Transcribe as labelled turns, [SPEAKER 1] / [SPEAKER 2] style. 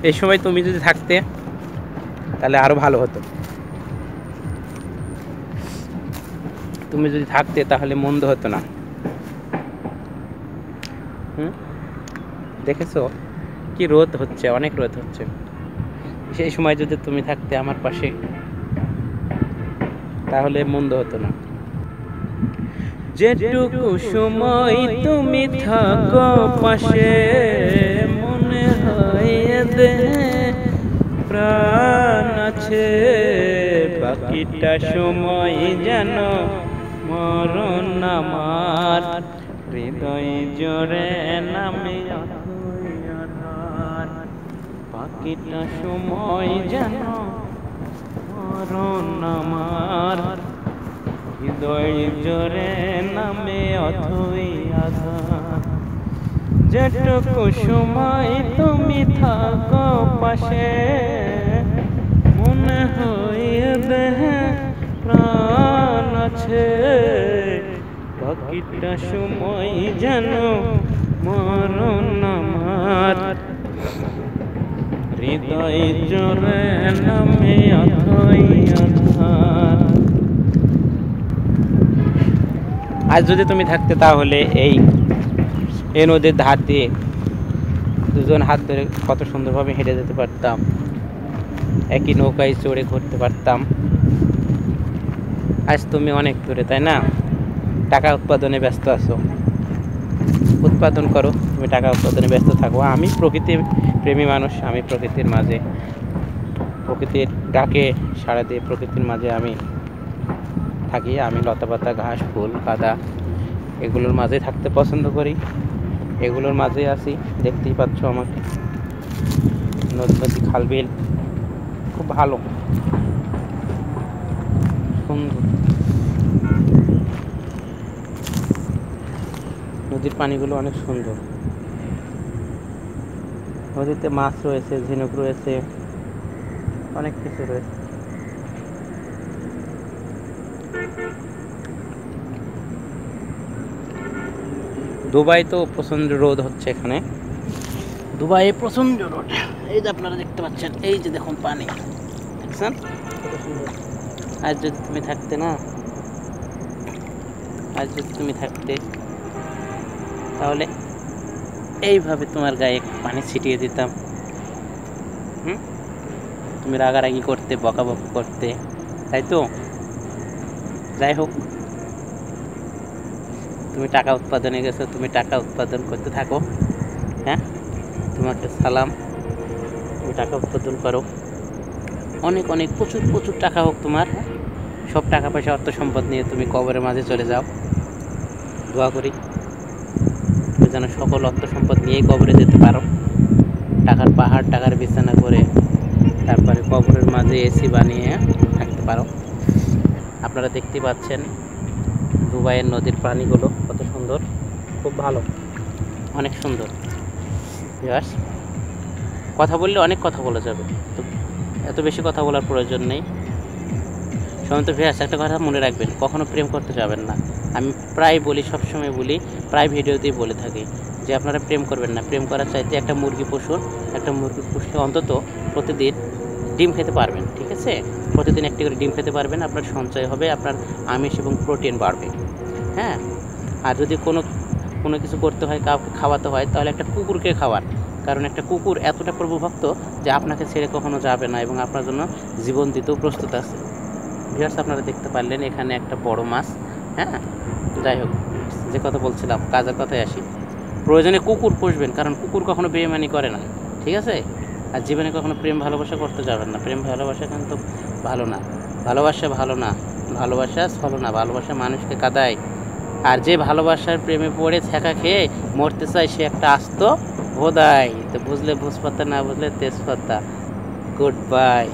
[SPEAKER 1] এই সময় তুমি যদি থাকতে তাহলে আরো ভালো হতো। তুমি যদি থাকতে তাহলে মন্দ হতো না। দেখেছো কি রোদ হচ্ছে, অনেক রোদ হচ্ছে। সেই সময় যদি তুমি থাকতে আমার পাশে তাহলে মন্দ হতো না। যেটুকু সময় তুমি থাকো পাশে, মনে হয় প্রাণ আছে, বাকিটা সময় যেন মরণ আমার, হৃদয় জোরে নামে আধার, বাকিটা সময় যেন মরণ আমার, হৃদয় জোরে নামে অথই আধার। যেটুকু সময় তুমি থাকো পাশে, মনে হয় দেহে প্রাণ আছে, বাকিটা সময় যেন মরণ আমার, হৃদয় জোরে নামে অথই আধার। আজ যদি তুমি থাকতে তাহলে এই নদীর ধার দিয়ে দুজন হাত ধরে কত সুন্দরভাবে হেঁটে যেতে পারতাম, একই নৌকায় চড়ে ঘুরতে পারতাম। আজ তুমি অনেক দূরে, তাই না? টাকা উৎপাদনে ব্যস্ত আছো, উৎপাদন করো, তুমি টাকা উৎপাদনে ব্যস্ত থাকো। আমি প্রকৃতির প্রেমী মানুষ, আমি প্রকৃতির মাঝে, প্রকৃতির ডাকে সাড়া দিয়ে প্রকৃতির মাঝে আমি থাকি। আমি লতাপাতা, ঘাস, ফুল, কাদা এগুলোর মাঝে থাকতে পছন্দ করি, এগুলোর মাঝে আছি। দেখতেই পাচ্ছ আমাকে, নদী, খালবিল খুব ভালো, সুন্দর। নদীর পানিগুলো অনেক সুন্দর। নদীতে মাছ রয়েছে, ঝিনুক রয়েছে, অনেক কিছু রয়েছে। দুবাই তো প্রচন্ড রোদ হচ্ছে এখানে, দুবাইয়ে প্রচন্ড রোদ। এই যে আপনারা দেখতে পাচ্ছেন, এই যে দেখুন পানি, দেখছেন কত সুন্দর। আজ যদি তুমি থাকতে না, আজ যদি তুমি থাকতে তাহলে এইভাবে তোমার গায়ে পানি ছিটিয়ে দিতাম। তুমি রাগারাগি করতে, বকাবকি করতে, তাই তো? যাই হোক, তুমি টাকা উৎপাদনে গেছো, তুমি টাকা উৎপাদন করতে থাকো। হ্যাঁ, তোমাকে সালাম, তুমি টাকা উৎপাদন করো, অনেক অনেক প্রচুর প্রচুর টাকা হোক তোমার। সব টাকা পয়সা, অর্থ সম্পদ নিয়ে তুমি কবরের মাঝে চলে যাও। দোয়া করি তুমি যেন সকল অর্থ সম্পদ নিয়েই কবরে যেতে পারো, টাকার পাহাড়, টাকার বিছানা করে, তারপরে কবরের মাঝে এসি বানিয়ে থাকতে পারো। আপনারা দেখতে পাচ্ছেন দুবাইয়ের নদীর পানিগুলো কত সুন্দর, খুব ভালো, অনেক সুন্দর। কথা বললে অনেক কথা বলা যাবে, তো এত বেশি কথা বলার প্রয়োজন নেই। সমন্ত ভিউয়ার্স, একটা কথা মনে রাখবেন, কখনো প্রেম করতে যাবেন না। আমি প্রায় বলি, সবসময় বলি, প্রায় ভিডিওতেই বলে থাকি যে আপনারা প্রেম করবেন না। প্রেম করার চাইতে একটা মুরগি পুষুন, একটা মুরগি পুষলে অন্তত প্রতিদিন ডিম খেতে পারবেন, ঠিক আছে? প্রতিদিন একটি করে ডিম খেতে পারবেন, আপনার সঞ্চয় হবে, আপনার আমিষ এবং প্রোটিন বাড়বে। হ্যাঁ, আর যদি কোনো কিছু করতে হয়, কাউকে খাওয়াতে হয়, তাহলে একটা কুকুরকে খাওয়ান, কারণ একটা কুকুর এতটা প্রভুভক্ত যে আপনাকে ছেড়ে কখনো যাবে না এবং আপনার জন্য জীবন দিতেও প্রস্তুত আছে। ভিউয়ার্স, আপনারা দেখতে পারলেন এখানে একটা বড় মাছ। হ্যাঁ, যাই হোক, যে কথা বলছিলাম, কাজের কথায় আসি। প্রয়োজনে কুকুর পুষবেন, কারণ কুকুর কখনো বেইমানি করে না, ঠিক আছে? আর জীবনে কখনো প্রেম ভালোবাসা করতে যাবেন না। প্রেম ভালোবাসা কিন্তু ভালো না, ভালোবাসা ভালো না, ভালোবাসা ভালো না, ভালোবাসা মানুষকে কাঁদায়। আর যে ভালোবাসার প্রেমে পড়ে ছ্যাঁকা খেয়ে মরতে চায়, সে একটা আস্ত ভোদাই। তো বুঝলে ভোজপাতা, না বুঝলে তেজপাতা। Good bye.